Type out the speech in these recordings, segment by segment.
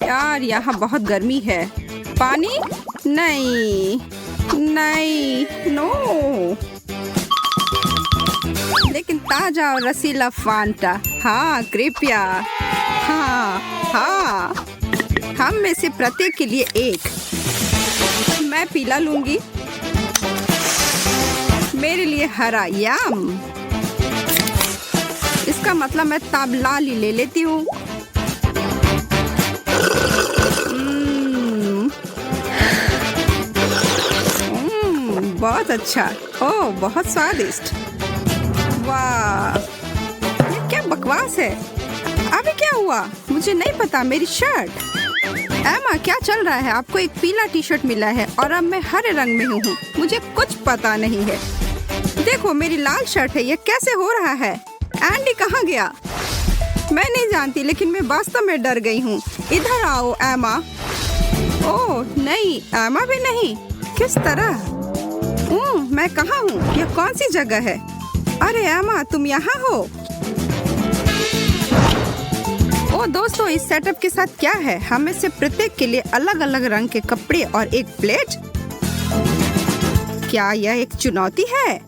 यार यहाँ बहुत गर्मी है। पानी? नहीं नहीं, नो। लेकिन ताजा और रसीला फांटा, हाँ कृपया। हाँ हाँ, हम में से प्रत्येक के लिए एक। मैं पीला लूंगी। मेरे लिए हरा, याम। इसका मतलब मैं ताबलाल ही ले लेती हूँ। बहुत अच्छा। ओह, बहुत स्वादिष्ट। वाह, ये क्या बकवास है। अभी क्या हुआ? मुझे नहीं पता। मेरी शर्ट। एमा, क्या चल रहा है? आपको एक पीला टी शर्ट मिला है और अब मैं हरे रंग में हूँ। मुझे कुछ पता नहीं है। देखो, मेरी लाल शर्ट है। ये कैसे हो रहा है? एंडी कहाँ गया? मैं नहीं जानती, लेकिन मैं वास्तव में डर गई हूँ। इधर आओ एमा। ओह नहीं, एमा भी नहीं। किस तरह? मैं कहाँ हूँ? यह कौन सी जगह है? अरे एमा, तुम यहाँ हो? ओ दोस्तों, इस सेटअप के साथ क्या है? हमें से प्रत्येक के लिए अलग अलग रंग के कपड़े और एक प्लेट। क्या यह एक चुनौती है?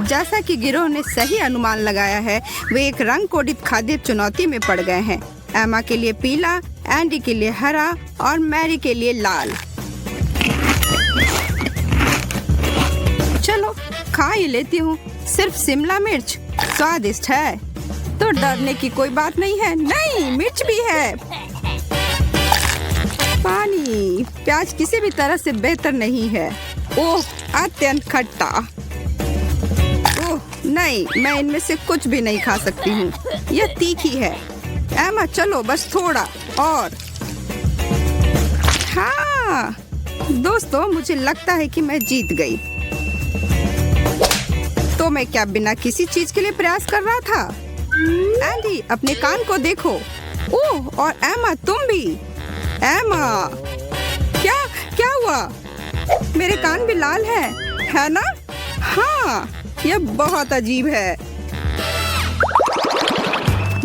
जैसा कि गिरोह ने सही अनुमान लगाया है, वे एक रंग कोडित खाद्य चुनौती में पड़ गए हैं। एमा के लिए पीला, एंडी के लिए हरा और मैरी के लिए लाल। चलो खा ही लेती हूँ। सिर्फ शिमला मिर्च। स्वादिष्ट है तो डरने की कोई बात नहीं है। नहीं, मिर्च भी है। पानी। प्याज किसी भी तरह से बेहतर नहीं है। ओह, अत्यंत खट्टा। ओह नहीं, मैं इनमें से कुछ भी नहीं खा सकती हूँ। यह तीखी है। एमा चलो, बस थोड़ा और। हाँ दोस्तों, मुझे लगता है कि मैं जीत गई। तो मैं क्या बिना किसी चीज के लिए प्रयास कर रहा था? एंडी, अपने कान को देखो। ओह, और एमा तुम भी। एमा, क्या क्या हुआ? मेरे कान भी लाल है ना? हाँ, यह बहुत अजीब है।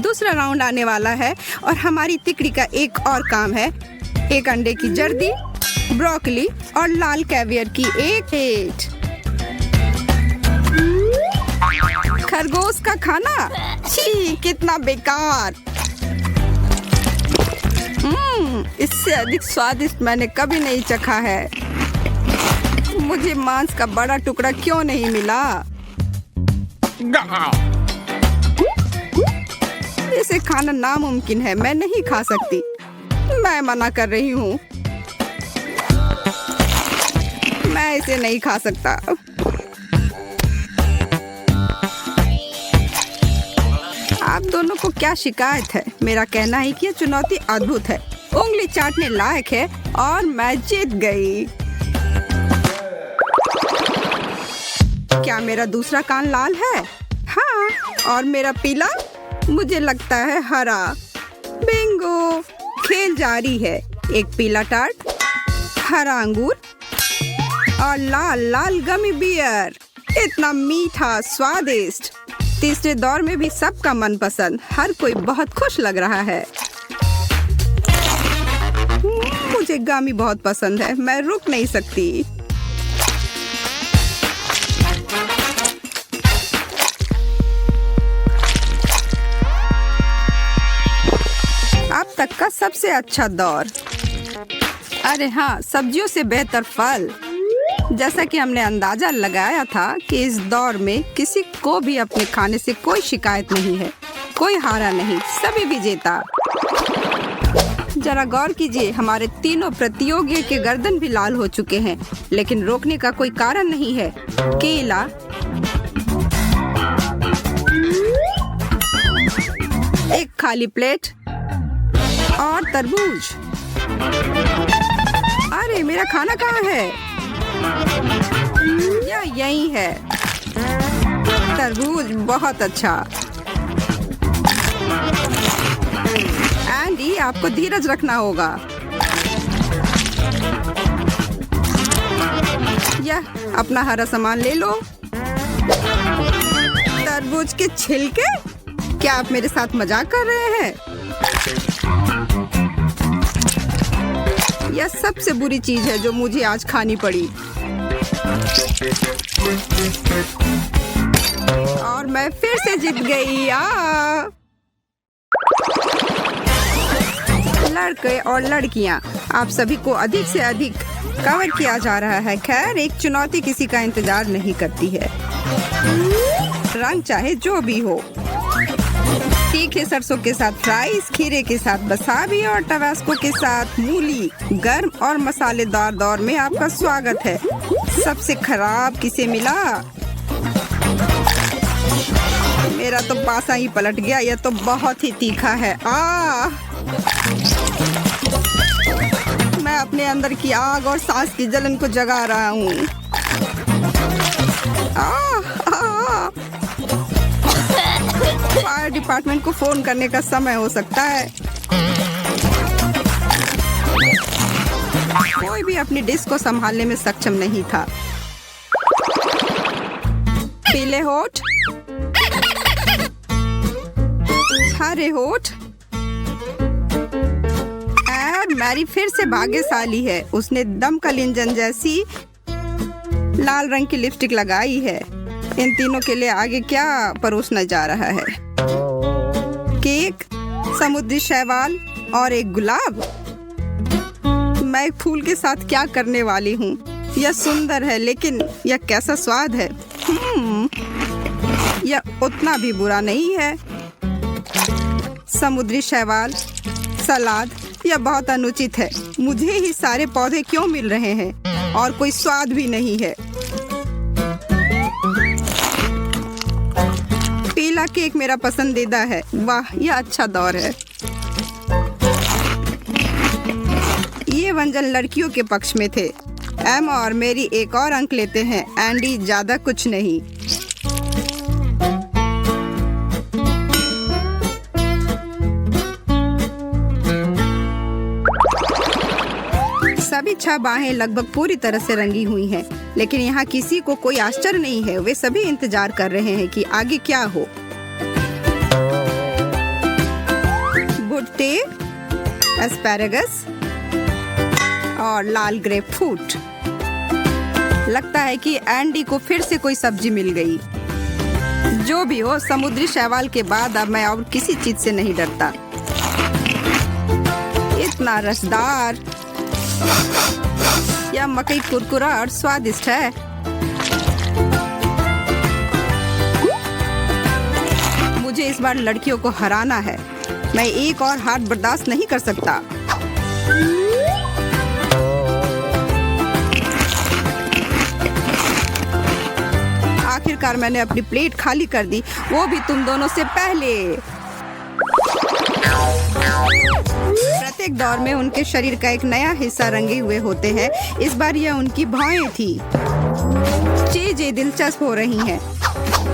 दूसरा राउंड आने वाला है और हमारी तिकड़ी का एक और काम है। एक अंडे की जर्दी, ब्रोकली और लाल कैवियर की एक प्लेट। खरगोश का खाना? छी, कितना बेकार। इससे अधिक स्वादिष्ट मैंने कभी नहीं चखा है। मुझे मांस का बड़ा टुकड़ा क्यों नहीं मिला? इसे खाना नामुमकिन है। मैं नहीं खा सकती। मैं मना कर रही हूँ। मैं इसे नहीं खा सकता। आप दोनों को क्या शिकायत है? मेरा कहना है कि यह चुनौती अद्भुत है, उंगली चाटने लायक है और मैं जीत गई। क्या मेरा दूसरा कान लाल है? हाँ, और मेरा पीला? मुझे लगता है हरा। बिंगो! खेल जारी है। एक पीला टार्ट, हरा अंगूर और लाल लाल गमी बियर। इतना मीठा, स्वादिष्ट। तीसरे दौर में भी सबका मनपसंद। हर कोई बहुत खुश लग रहा है। मुझे गमी बहुत पसंद है। मैं रुक नहीं सकती। अब तक का सबसे अच्छा दौर। अरे हाँ, सब्जियों से बेहतर फल। जैसा कि हमने अंदाजा लगाया था कि इस दौर में किसी को भी अपने खाने से कोई शिकायत नहीं है। कोई हारा नहीं, सभी विजेता। जरा गौर कीजिए, हमारे तीनों प्रतियोगियों के गर्दन भी लाल हो चुके हैं, लेकिन रोकने का कोई कारण नहीं है। केला, एक खाली प्लेट और तरबूज। अरे मेरा खाना कहाँ है? यही है। तरबूज बहुत अच्छा। एंडी, आपको धीरज रखना होगा। यह अपना हरा सामान ले लो। तरबूज के छिलके? क्या आप मेरे साथ मजाक कर रहे हैं? यह सबसे बुरी चीज है जो मुझे आज खानी पड़ी। और मैं फिर से जीत गई। लड़के और लड़कियां, आप सभी को अधिक से अधिक कवर किया जा रहा है। खैर, एक चुनौती किसी का इंतजार नहीं करती है, रंग चाहे जो भी हो। तीखे सरसों के साथ फ्राइज, खीरे के साथ वसाबी और टबास्को के साथ मूली। गर्म और मसालेदार दौर में आपका स्वागत है। सबसे खराब किसे मिला? मेरा तो पासा ही पलट गया। यह तो बहुत ही तीखा है। मैं अपने अंदर की आग और सांस की जलन को जगा रहा हूँ। फायर डिपार्टमेंट को फोन करने का समय हो सकता है। कोई भी अपनी डिश को संभालने में सक्षम नहीं था। पीले होठ, हरे होठ। मैरी फिर से भाग्यशाली है। उसने दमकल इंजन जैसी लाल रंग की लिपस्टिक लगाई है। इन तीनों के लिए आगे क्या परोसना जा रहा है? केक, समुद्री शैवाल और एक गुलाब। मैं एक फूल के साथ क्या करने वाली हूँ? यह सुंदर है, लेकिन यह कैसा स्वाद है। यह उतना भी बुरा नहीं है। समुद्री शैवाल, सलाद, यह बहुत अनुचित है। मुझे ही सारे पौधे क्यों मिल रहे हैं और कोई स्वाद भी नहीं है। पीला केक मेरा पसंदीदा है। वाह, यह अच्छा दौर है। ये व्यंजन लड़कियों के पक्ष में थे। एमा और मेरी एक और अंक लेते हैं। एंडी ज्यादा कुछ नहीं। सभी 6 बाहें लगभग पूरी तरह से रंगी हुई हैं, लेकिन यहाँ किसी को कोई आश्चर्य नहीं है। वे सभी इंतजार कर रहे हैं कि आगे क्या हो। भुट्टे, एस्पैरागस और लाल ग्रेपफ्रूट। लगता है कि एंडी को फिर से कोई सब्जी मिल गई। जो भी हो, समुद्री शैवाल के बाद अब मैं और किसी चीज से नहीं डरता। इतना रसदार। यह मकई कुरकुरा और स्वादिष्ट है। मुझे इस बार लड़कियों को हराना है। मैं एक और हार बर्दाश्त नहीं कर सकता। आखिरकार मैंने अपनी प्लेट खाली कर दी, वो भी तुम दोनों से पहले। प्रत्येक दौर में उनके शरीर का एक नया हिस्सा रंगे हुए होते हैं। इस बार यह उनकी भौहें थी। चीजें दिलचस्प हो रही हैं।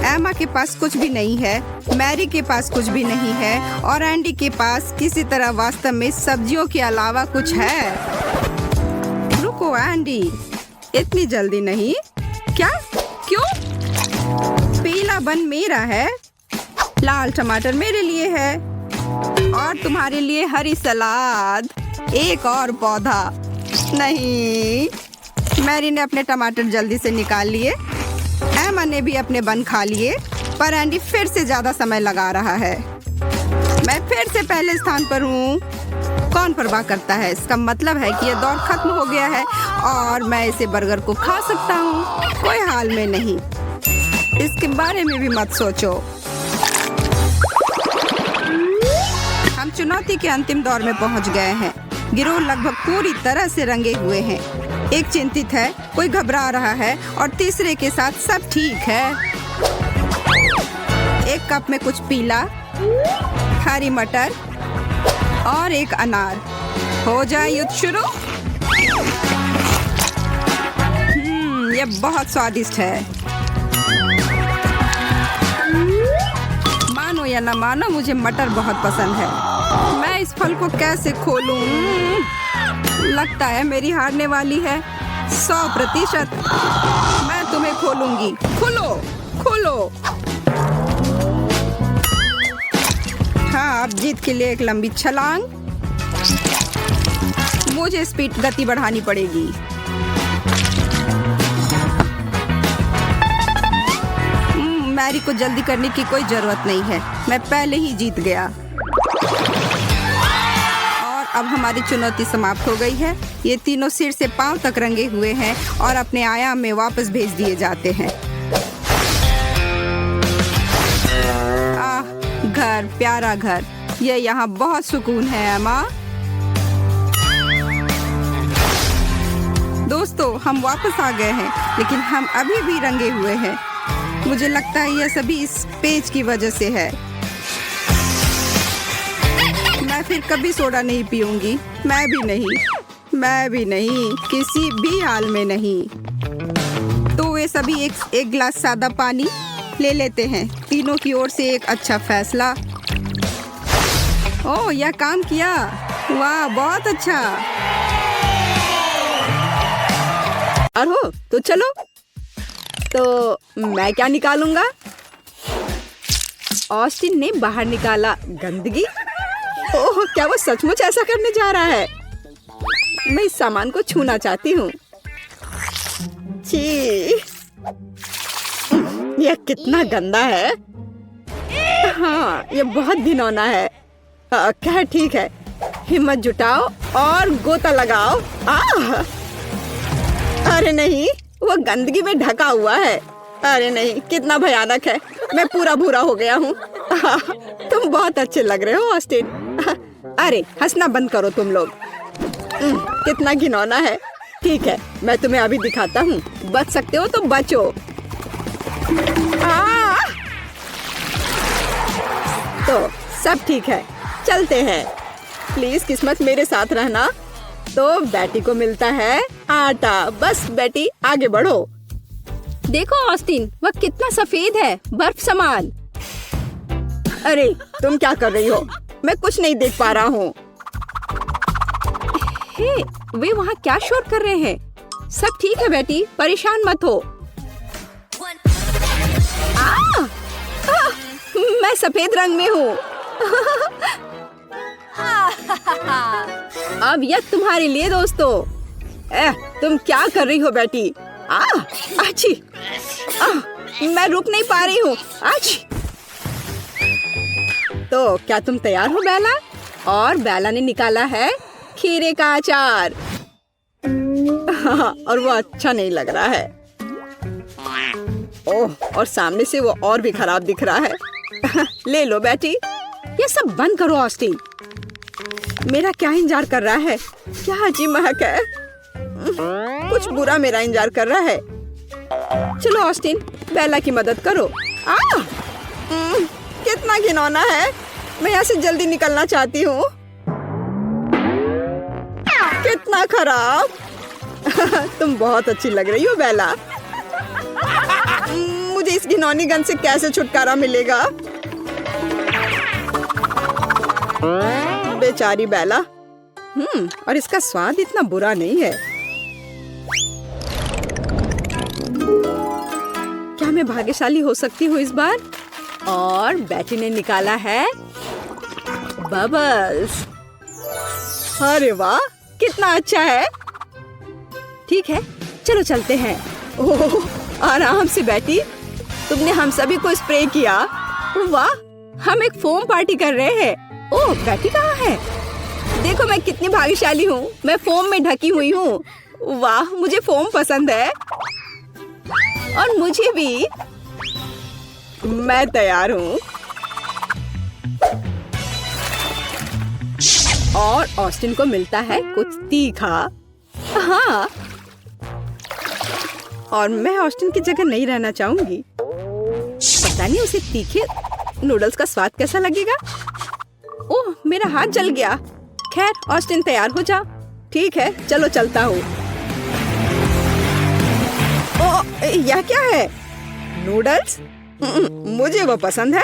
एमा के पास कुछ भी नहीं है, मैरी के पास कुछ भी नहीं है और एंडी के पास किसी तरह वास्तव में सब्जियों के अलावा कुछ है। रुको एंडी, इतनी जल्दी नहीं। क्या? क्यों? पीला बन मेरा है, लाल टमाटर मेरे लिए है और तुम्हारे लिए हरी सलाद। एक और पौधा नहीं। मैरी ने अपने टमाटर जल्दी से निकाल लिए। एमा ने भी अपने बन खा लिए, पर एंडी फिर से ज्यादा समय लगा रहा है। मैं फिर से पहले स्थान पर हूँ। कौन परवाह करता है? इसका मतलब है कि यह दौर खत्म हो गया है और मैं इसे बर्गर को खा सकता हूँ। कोई हाल में नहीं। इसके बारे में भी मत सोचो। हम चुनौती के अंतिम दौर में पहुंच गए हैं। गिरोह लगभग पूरी तरह से रंगे हुए हैं। एक चिंतित है, कोई घबरा रहा है और तीसरे के साथ सब ठीक है। एक कप में कुछ पीला, हरी मटर और एक अनार। हो जाए युद्ध शुरू। यह बहुत स्वादिष्ट है। मानो या न मानो, मुझे मटर बहुत पसंद है। मैं इस फल को कैसे खोलूं? लगता है मेरी हारने वाली है। 100%। मैं तुम्हें खोलूंगी। खोलो, खोलो। हाँ, अब जीत के लिए एक लंबी छलांग। मुझे स्पीड गति बढ़ानी पड़ेगी। मैरी को जल्दी करने की कोई जरूरत नहीं है, मैं पहले ही जीत गया। और अब हमारी चुनौती समाप्त हो गई है। ये तीनों सिर से पांव तक रंगे हुए हैं और अपने आयाम में वापस भेज दिए जाते हैं। घर, प्यारा घर, ये यहाँ बहुत सुकून है अम्मा। दोस्तों, हम वापस आ गए हैं, लेकिन हम अभी भी रंगे हुए हैं। मुझे लगता है यह सभी इस पेज की वजह से है। मैं फिर कभी सोडा नहीं पीऊंगी, मैं भी नहीं, किसी भी हाल में नहीं। तो वे सभी एक गिलास सादा पानी ले लेते हैं। तीनों की ओर से एक अच्छा फैसला। ओह, यह काम किया, वाह बहुत अच्छा। और हो तो चलो। तो मैं क्या निकालूंगा? ऑस्टिन ने बाहर निकाला गंदगी। ओह, क्या वो सचमुच ऐसा करने जा रहा है? मैं इस सामान को छूना चाहती हूँ। छी, यह कितना गंदा है। हाँ, यह बहुत घिनौना है। क्या ठीक है, हिम्मत जुटाओ और गोता लगाओ। अरे नहीं, वो गंदगी में ढका हुआ है। अरे नहीं, कितना भयानक है। मैं पूरा भूरा हो गया हूँ। तुम बहुत अच्छे लग रहे हो ऑस्टिन। अरे हंसना बंद करो तुम लोग। कितना घिनौना है। ठीक है, मैं तुम्हें अभी दिखाता हूँ। बच सकते हो तो बचो। तो सब ठीक है, चलते हैं। प्लीज किस्मत मेरे साथ रहना। तो बेटी को मिलता है आटा। बस बेटी, आगे बढ़ो। देखो ऑस्टिन, वह कितना सफेद है, बर्फ समान। अरे तुम क्या कर रही हो? मैं कुछ नहीं देख पा रहा हूँ। हे, वे वहाँ क्या शोर कर रहे हैं? सब ठीक है बेटी, परेशान मत हो। मैं सफेद रंग में हूँ। अब यह तुम्हारे लिए दोस्तों। तुम क्या कर रही हो बेटी? अच्छी, मैं रुक नहीं पा रही हूँ। तो क्या तुम तैयार हो बेला? और बेला ने निकाला है खीरे का अचार। और वो अच्छा नहीं लग रहा है। ओह, और सामने से वो और भी खराब दिख रहा है। ले लो बेटी। ये सब बंद करो ऑस्टिन। मेरा क्या इंतजार कर रहा है? क्या अजीब महक है। कुछ बुरा मेरा इंतजार कर रहा है। चलो ऑस्टिन, बेला की मदद करो। कितना घिनौना है। मैं यहाँ से जल्दी निकलना चाहती हूँ। कितना खराब। तुम बहुत अच्छी लग रही हो बेला। मुझे इस घिनौनी गंध से कैसे छुटकारा मिलेगा? बेचारी बेला। और इसका स्वाद इतना बुरा नहीं है। क्या मैं भाग्यशाली हो सकती हूँ इस बार? और बेटी ने निकाला है बबल्स। अरे वाह, कितना अच्छा है। ठीक है, चलो चलते हैं। ओह, आराम से बेटी, तुमने हम सभी को स्प्रे किया। वाह, हम एक फोम पार्टी कर रहे हैं। ओह, बेटी कहाँ है? देखो मैं कितनी भाग्यशाली हूँ। मैं फोम में ढकी हुई हूँ। वाह, मुझे फोम पसंद है। और मुझे भी। मैं तैयार हूँ। और ऑस्टिन को मिलता है कुछ तीखा। हाँ, और मैं ऑस्टिन की जगह नहीं रहना चाहूंगी। पता नहीं उसे तीखे नूडल्स का स्वाद कैसा लगेगा। ओह, मेरा हाथ जल गया। खैर, ऑस्टिन तैयार हो जा। ठीक है, चलो चलता हूँ। ओह, यह क्या है? नूडल्स? मुझे वो पसंद है।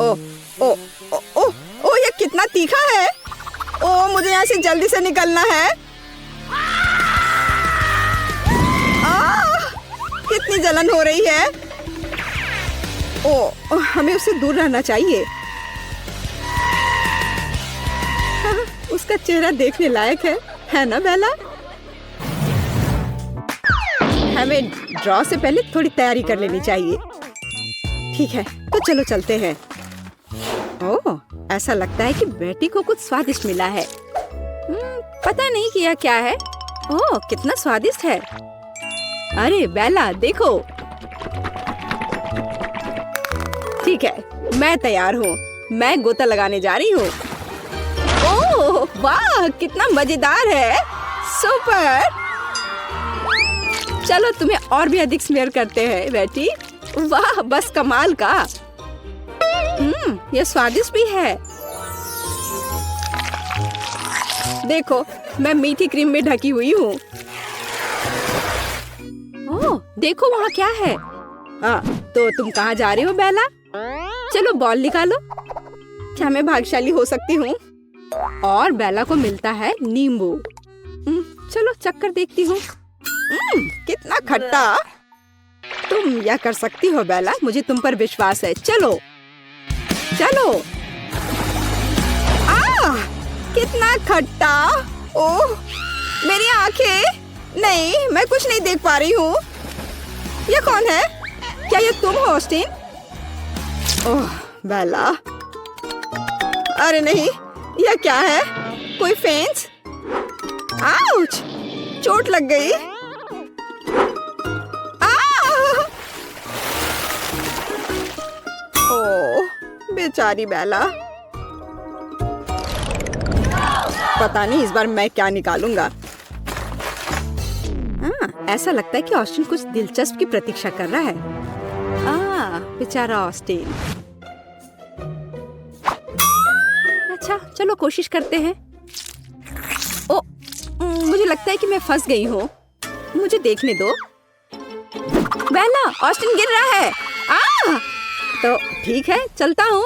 ओह, ओह, ओह, ओह, ओह, यह कितना तीखा है। ओह, मुझे यहाँ से जल्दी से निकलना है। कितनी जलन हो रही है। ओह, हमें उससे दूर रहना चाहिए। उसका चेहरा देखने लायक है ना बेला? हमें ड्रॉ से पहले थोड़ी तैयारी कर लेनी चाहिए। ठीक है, तो चलो चलते हैं। ओह, ऐसा लगता है कि बेटी को कुछ स्वादिष्ट मिला है। पता नहीं कि यह क्या है। ओह, कितना स्वादिष्ट है। अरे बेला, देखो। ठीक है, मैं तैयार हूँ। मैं गोता लगाने जा रही हूँ। ओह वाह, कितना मजेदार है। सुपर। चलो तुम्हें और भी अधिक स्मेयर करते हैं बेटी। वाह, बस कमाल का। यह स्वादिष्ट भी है। देखो, मैं मीठी क्रीम में ढकी हुई हूँ। ओह, देखो वहाँ क्या है। तो तुम कहाँ जा रही हो बेला? चलो बॉल निकालो। क्या मैं भाग्यशाली हो सकती हूँ? और बेला को मिलता है नींबू। चलो चक्कर देखती हूँ। कितना खट्टा। तुम यह कर सकती हो बेला, मुझे तुम पर विश्वास है। चलो चलो। कितना खट्टा। ओह, मेरी आंखें। नहीं, मैं कुछ नहीं देख पा रही हूँ। ये कौन है? क्या ये तुम हो ऑस्टिन? ओह बेला। अरे नहीं, यह क्या है? कोई फेंस? आउच! चोट लग गई। ओह बेचारी बेला। पता नहीं इस बार मैं क्या निकालूंगा। ऐसा लगता है कि ऑस्टिन कुछ दिलचस्प की प्रतीक्षा कर रहा है। बेचारा ऑस्टिन। अच्छा, चलो कोशिश करते हैं। ओ, मुझे लगता है कि मैं फंस गई हूँ। मुझे देखने दो। बेला, ऑस्टिन गिर रहा है। तो ठीक है, चलता हूँ।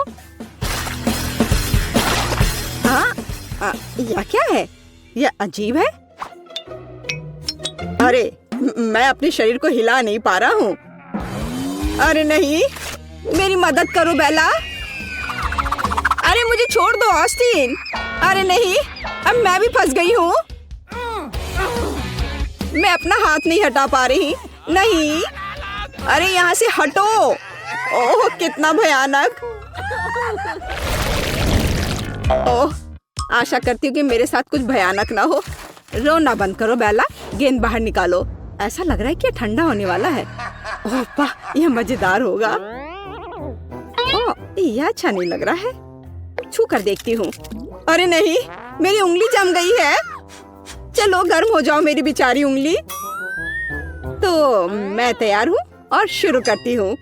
यह क्या है? यह अजीब है। अरे, मैं अपने शरीर को हिला नहीं पा रहा हूँ। अरे नहीं, मेरी मदद करो बेला। अरे मुझे छोड़ दो ऑस्टिन। अरे नहीं, अब मैं भी फंस गई हूँ। मैं अपना हाथ नहीं हटा पा रही। नहीं, अरे यहाँ से हटो। ओह कितना भयानक। ओह, आशा करती हूँ कि मेरे साथ कुछ भयानक ना हो। रोना बंद करो बेला, गेंद बाहर निकालो। ऐसा लग रहा है कि यह ठंडा होने वाला है। ओह वाह, यह मजेदार होगा। ओह, यह अच्छा नहीं लग रहा है। छू कर देखती हूँ। अरे नहीं, मेरी उंगली जम गई है। चलो गर्म हो जाओ मेरी बेचारी उंगली। तो मैं तैयार हूँ और शुरू करती हूँ।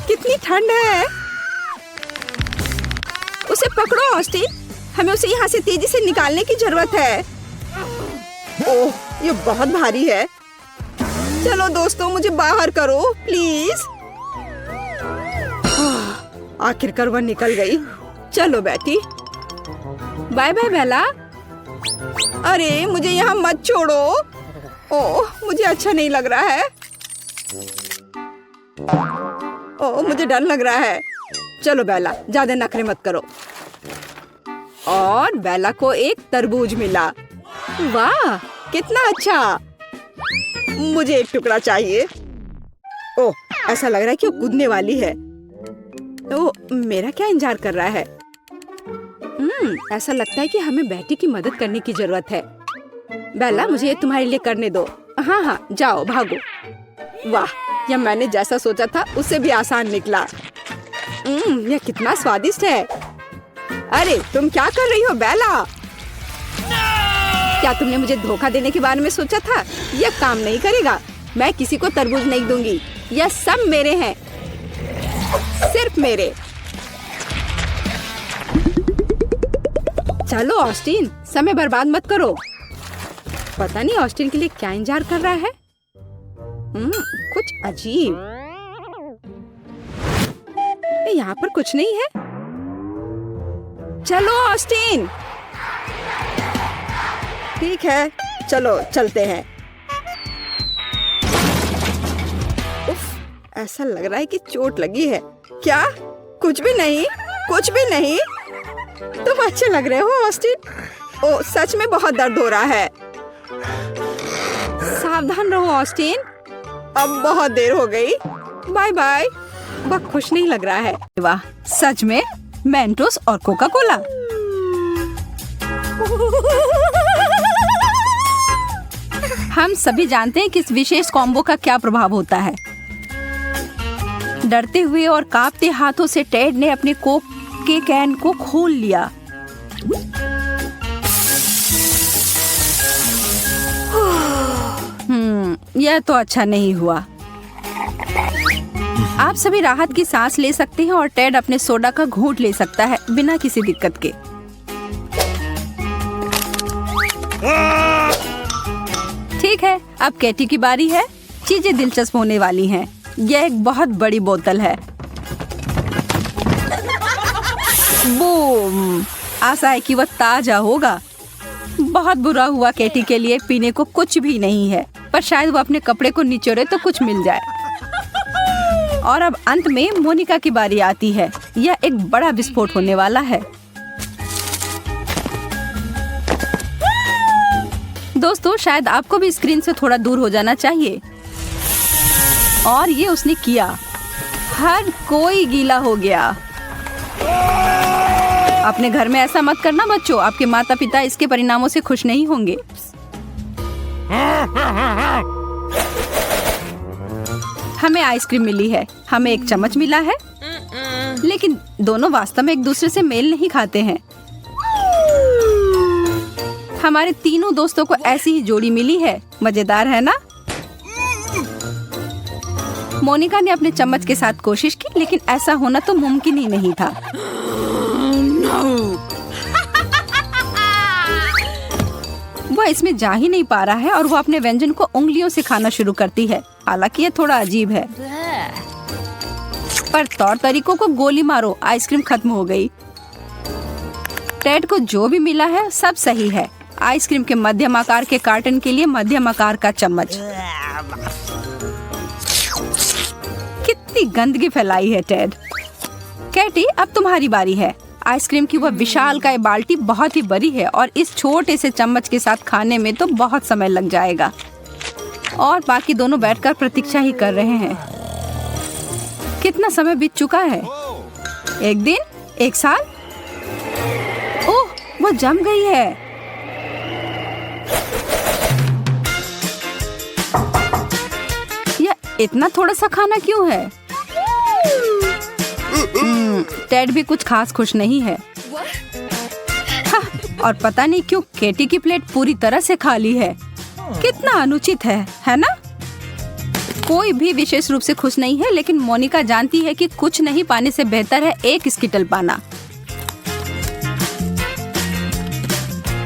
कितनी ठंड है। उसे पकड़ो ऑस्टिन, हमें उसे यहाँ से तेजी से निकालने की जरूरत है। ओह, ये बहुत भारी है। चलो दोस्तों, मुझे बाहर करो प्लीज। आखिरकार वह निकल गई। चलो बेटी, बाय बाय बेला। अरे मुझे यहाँ मत छोड़ो। ओह, मुझे अच्छा नहीं लग रहा है। ओह, मुझे डर लग रहा है। चलो बेला, ज्यादा नखरे मत करो। और बेला को एक तरबूज मिला। वाह, कितना अच्छा। मुझे एक टुकड़ा चाहिए। ओह, ऐसा लग रहा है कि वो कूदने वाली है। तो मेरा क्या इंतजार कर रहा है? ऐसा लगता है कि हमें बेटी की मदद करने की जरूरत है। बेला, मुझे ये तुम्हारे लिए करने दो। हाँ, जाओ भागो। वाह, यह मैंने जैसा सोचा था उससे भी आसान निकला। यह कितना स्वादिष्ट है। अरे तुम क्या कर रही हो बेला? क्या तुमने मुझे धोखा देने के बारे में सोचा था? यह काम नहीं करेगा। मैं किसी को तरबूज नहीं दूंगी। यह सब मेरे हैं, सिर्फ मेरे। चलो ऑस्टिन, समय बर्बाद मत करो। पता नहीं ऑस्टिन के लिए क्या इंतजार कर रहा है। कुछ अजीब। यहाँ पर कुछ नहीं है। चलो ऑस्टिन। ठीक है, चलो चलते हैं। उफ, ऐसा लग रहा है कि चोट लगी है। क्या? कुछ भी नहीं। कुछ भी नहीं। तुम अच्छे लग रहे हो ऑस्टिन। ओ सच में बहुत दर्द हो रहा है। सावधान रहो ऑस्टिन। अब बहुत देर हो गई। Bye bye. बहुत खुश नहीं लग रहा है। वाह सच में मेंटोस और कोका कोला। हम सभी जानते हैं कि इस विशेष कॉम्बो का क्या प्रभाव होता है। डरते हुए और कांपते हाथों से टेड ने अपने कोक के कैन को खोल लिया। यह तो अच्छा नहीं हुआ। आप सभी राहत की सांस ले सकते हैं और टेड अपने सोडा का घूंट ले सकता है बिना किसी दिक्कत के। ठीक है, अब कैटी की बारी है। चीजें दिलचस्प होने वाली हैं। यह एक बहुत बड़ी बोतल है। बूम! आशा है कि वह ताजा होगा। बहुत बुरा हुआ कैटी के लिए पीने को कुछ भी नहीं है, पर शायद वो अपने कपड़े को निचोड़े तो कुछ मिल जाए। और अब अंत में मोनिका की बारी आती है। यह एक बड़ा विस्फोट होने वाला है। दोस्तों, शायद आपको भी स्क्रीन से थोड़ा दूर हो जाना चाहिए। और ये उसने किया। हर कोई गीला हो गया। अपने घर में ऐसा मत करना बच्चों। आपके माता पिता इसके परिणामों से खुश नहीं होंगे। हमें आइसक्रीम मिली है। हमें एक चम्मच मिला है, लेकिन दोनों वास्तव में एक दूसरे से मेल नहीं खाते हैं। हमारे तीनों दोस्तों को ऐसी ही जोड़ी मिली है। मजेदार है ना? मोनिका ने अपने चम्मच के साथ कोशिश की, लेकिन ऐसा होना तो मुमकिन ही नहीं था। वह इसमें जा ही नहीं पा रहा है और वो अपने व्यंजन को उंगलियों से खाना शुरू करती है। हालांकि ये थोड़ा अजीब है, पर तौर तरीकों को गोली मारो। आइसक्रीम खत्म हो गई। टेड को जो भी मिला है सब सही है। आइसक्रीम के मध्यम आकार के कार्टन के लिए मध्यम आकार का चम्मच। कितनी गंदगी फैलाई है टेड। कैटी, अब तुम्हारी बारी है। आइसक्रीम की वह विशालकाय बाल्टी बहुत ही बड़ी है और इस छोटे से चम्मच के साथ खाने में तो बहुत समय लग जाएगा। और बाकी दोनों बैठकर प्रतीक्षा ही कर रहे हैं। कितना समय बीत चुका है? एक दिन? एक साल? ओह, वो जम गई है। यह इतना थोड़ा सा खाना क्यों है? टेड भी कुछ खास खुश नहीं है। हाँ, और पता नहीं क्यों केटी की प्लेट पूरी तरह से खाली है। कितना अनुचित है ना? कोई भी विशेष रूप से खुश नहीं है, लेकिन मोनिका जानती है कि कुछ नहीं पाने से बेहतर है एक स्किटल पाना।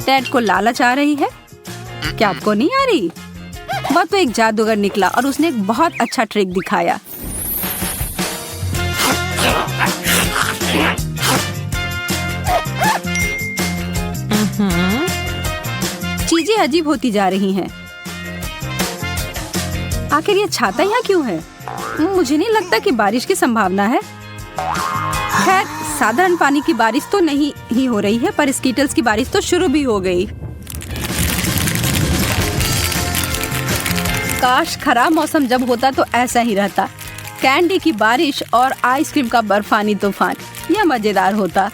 टेड को लालच आ रही है। क्या आपको नहीं आ रही? वह तो एक जादूगर निकला और उसने एक बहुत अच्छा ट्रिक दिखाया। चीजें अजीब होती जा रही हैं। आखिर ये छाता यहाँ क्यों है? मुझे नहीं लगता कि बारिश की संभावना है। खैर, साधारण पानी की बारिश तो नहीं ही हो रही है, पर स्कीटल्स की बारिश तो शुरू भी हो गई। काश खराब मौसम जब होता तो ऐसा ही रहता। कैंडी की बारिश और आइसक्रीम का बर्फानी तूफान, यह मजेदार होता।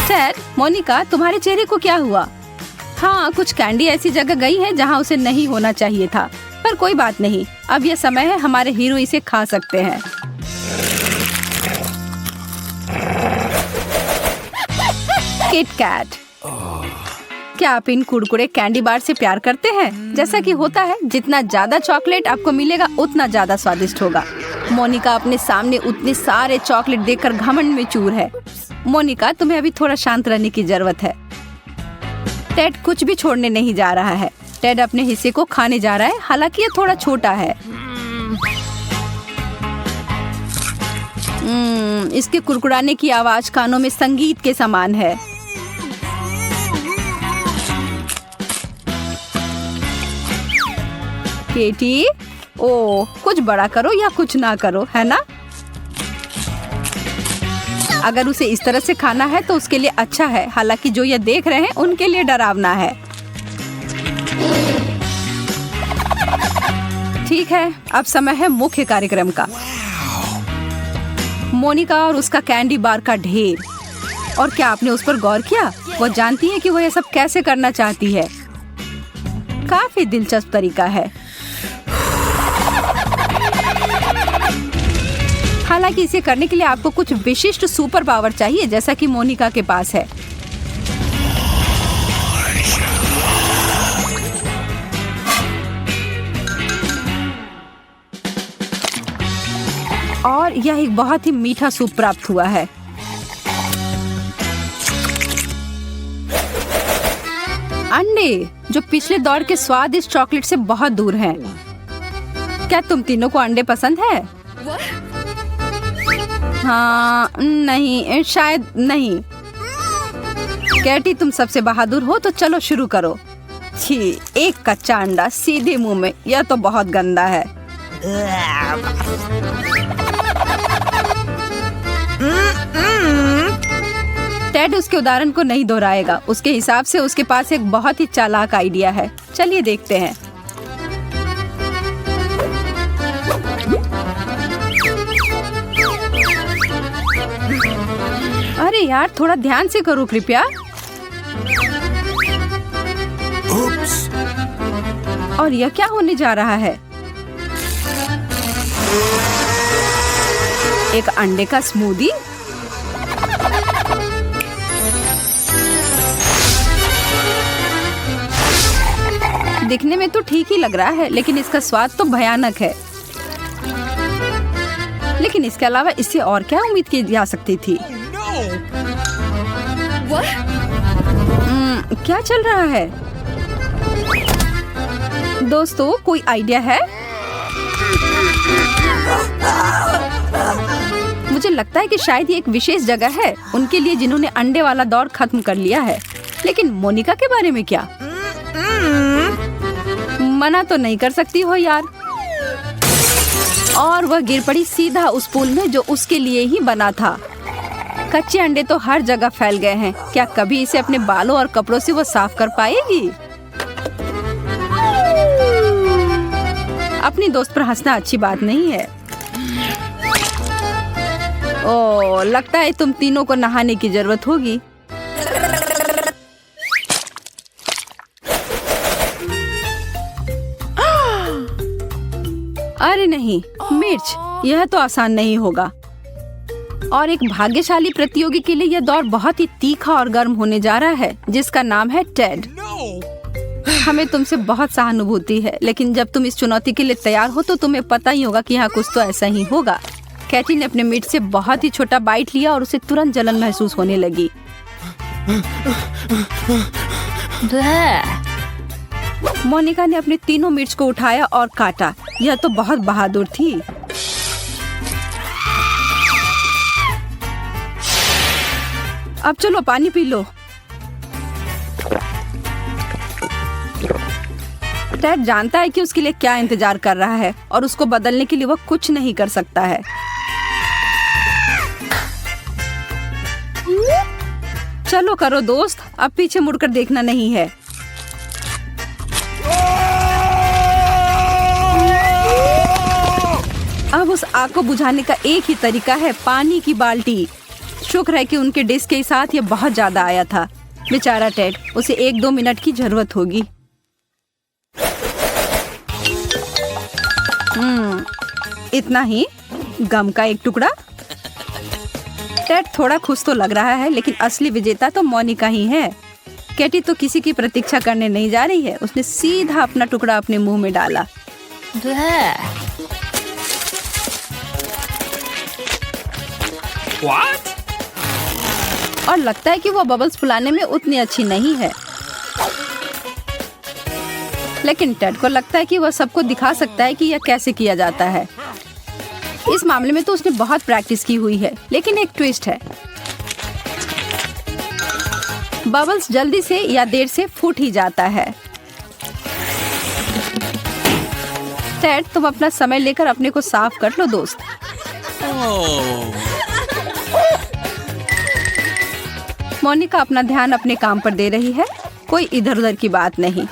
टेड, मोनिका, तुम्हारे चेहरे को क्या हुआ? हाँ, कुछ कैंडी ऐसी जगह गई है जहाँ उसे नहीं होना चाहिए था, पर कोई बात नहीं। अब यह समय है, हमारे हीरो इसे खा सकते हैं। KitKat. क्या आप इन कुरकुरे कैंडी बार से प्यार करते हैं? जैसा कि होता है, जितना ज्यादा चॉकलेट आपको मिलेगा उतना ज्यादा स्वादिष्ट होगा। मोनिका अपने सामने उतने सारे चॉकलेट देखकर घमंड में चूर है। मोनिका, तुम्हें अभी थोड़ा शांत रहने की जरूरत है। टेड कुछ भी छोड़ने नहीं जा रहा है। टेड अपने हिस्से को खाने जा रहा है, हालांकि ये थोड़ा छोटा है। इसके कुरकुराने की आवाज कानों में संगीत के समान है। केटी, ओ, कुछ बड़ा करो या कुछ ना करो, है ना? अगर उसे इस तरह से खाना है तो उसके लिए अच्छा है, हालांकि जो ये देख रहे हैं उनके लिए डरावना है। ठीक है, अब समय है मुख्य कार्यक्रम का। मोनिका और उसका कैंडी बार का ढेर। और क्या आपने उस पर गौर किया? वो जानती है कि वो ये सब कैसे करना चाहती है। काफी दिलचस्प तरीका है। हालांकि इसे करने के लिए आपको कुछ विशिष्ट सुपर पावर चाहिए, जैसा कि मोनिका के पास है। और यह एक बहुत ही मीठा सूप प्राप्त हुआ है। अंडे जो पिछले दौर के स्वादिष्ट चॉकलेट से बहुत दूर हैं। क्या तुम तीनों को अंडे पसंद है? हाँ, नहीं, शायद नहीं। कैटी, तुम सबसे बहादुर हो, तो चलो शुरू करो। छी, एक कच्चा अंडा सीधे मुंह में, यह तो बहुत गंदा है। टेड उसके उदाहरण को नहीं दोहराएगा। उसके हिसाब से उसके पास एक बहुत ही चालाक आइडिया है। चलिए देखते हैं। अरे यार, थोड़ा ध्यान से करो कृपया। और यह क्या होने जा रहा है? एक अंडे का स्मूदी? दिखने में तो ठीक ही लग रहा है, लेकिन इसका स्वाद तो भयानक है। लेकिन इसके अलावा इससे और क्या उम्मीद की जा सकती थी? क्या चल रहा है? दोस्तों, कोई आइडिया है? मुझे लगता है कि शायद ये एक विशेष जगह है उनके लिए जिन्होंने अंडे वाला दौर खत्म कर लिया है। लेकिन मोनिका के बारे में क्या? मना तो नहीं कर सकती हो यार। और वह गिर पड़ी सीधा उस पूल में जो उसके लिए ही बना था। कच्चे अंडे तो हर जगह फैल गए हैं। क्या कभी इसे अपने बालों और कपड़ों से वो साफ कर पाएगी? अपनी दोस्त पर हंसना अच्छी बात नहीं है। ओह, लगता है तुम तीनों को नहाने की जरूरत होगी। अरे नहीं, मिर्च, यह तो आसान नहीं होगा। और एक भाग्यशाली प्रतियोगी के लिए यह दौर बहुत ही तीखा और गर्म होने जा रहा है, जिसका नाम है टेड। हमें तुमसे बहुत सहानुभूति है, लेकिन जब तुम इस चुनौती के लिए तैयार हो तो तुम्हें पता ही होगा कि यहाँ कुछ तो ऐसा ही होगा। कैटी ने अपने मीट से बहुत ही छोटा बाइट लिया और उसे तुरंत जलन महसूस होने लगी। मोनिका ने अपने तीनों मिर्च को उठाया और काटा। यह तो बहुत बहादुर थी। अब चलो पानी पी लो। टेड जानता है कि उसके लिए क्या इंतजार कर रहा है और उसको बदलने के लिए वह कुछ नहीं कर सकता है। चलो करो दोस्त, अब पीछे मुड़कर देखना नहीं है। अब उस आग को बुझाने का एक ही तरीका है, पानी की बाल्टी। शुक्र है कि उनके डिश के साथ ये बहुत ज्यादा आया था। बेचारा टेड, उसे 1-2 मिनट की जरूरत होगी। इतना ही? गम का एक टुकड़ा? टेड थोड़ा खुश तो लग रहा है, लेकिन असली विजेता तो मोनिका ही है। कैटी तो किसी की प्रतीक्षा करने नहीं जा रही है। उसने सीधा अपना टुकड़ा अपने मुंह में डाला। What? और लगता है कि वो बबल्स फुलाने में उतनी अच्छी नहीं है। लेकिन टेड को लगता है कि वह सबको दिखा सकता है कि यह कैसे किया जाता है। इस मामले में तो उसने बहुत प्रैक्टिस की हुई है, लेकिन एक ट्विस्ट है। बबल्स जल्दी से या देर से फूट ही जाता है। टेड, तुम अपना समय लेकर अपने को साफ कर लो दोस्त। मोनिका अपना ध्यान अपने काम पर दे रही है, कोई इधर उधर की बात नहीं।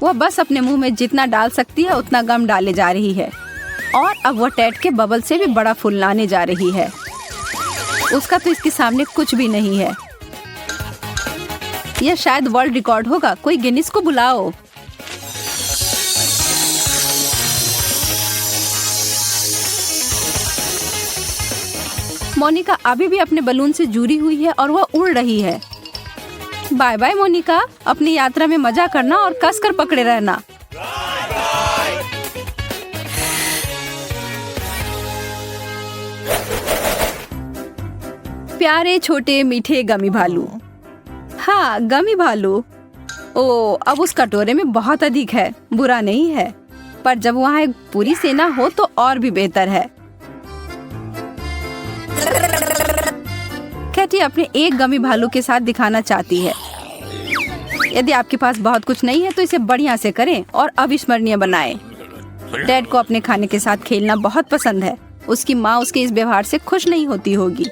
वह बस अपने मुंह में जितना डाल सकती है उतना गम डाले जा रही है और अब वह टेड के बबल से भी बड़ा फूल लाने जा रही है। उसका तो इसके सामने कुछ भी नहीं है। यह शायद वर्ल्ड रिकॉर्ड होगा, कोई गिनीज को बुलाओ। मोनिका अभी भी अपने बलून से जुड़ी हुई है और वह उड़ रही है। बाय बाय मोनिका, अपनी यात्रा में मजा करना और कसकर पकड़े रहना। प्यारे छोटे मीठे गमी भालू। हाँ, गमी भालू। ओ, अब उस कटोरे में बहुत अधिक है, बुरा नहीं है, पर जब वहाँ एक पूरी सेना हो तो और भी बेहतर है। कैटी अपने एक गमी भालू के साथ दिखाना चाहती है। यदि आपके पास बहुत कुछ नहीं है तो इसे बढ़िया से करें और अविस्मरणीय बनाएं। टेड को अपने खाने के साथ खेलना बहुत पसंद है। उसकी माँ उसके इस व्यवहार से खुश नहीं होती होगी,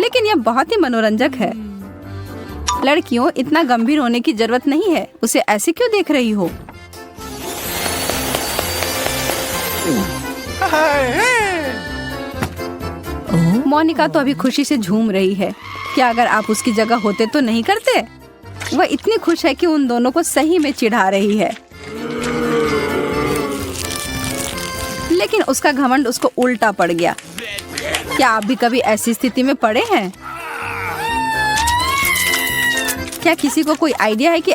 लेकिन यह बहुत ही मनोरंजक है। लड़कियों, इतना गंभीर होने की जरूरत नहीं है। उसे ऐसे क्यों देख रही हो? मोनिका तो अभी खुशी से झूम रही है। क्या अगर आप उसकी जगह होते तो नहीं करते? वह इतनी खुश है कि उन दोनों को सही में चिढ़ा रही है, लेकिन उसका घमंड उसको उल्टा पड़ गया। क्या आप भी कभी ऐसी स्थिति में पड़े हैं? क्या किसी को कोई आइडिया है कि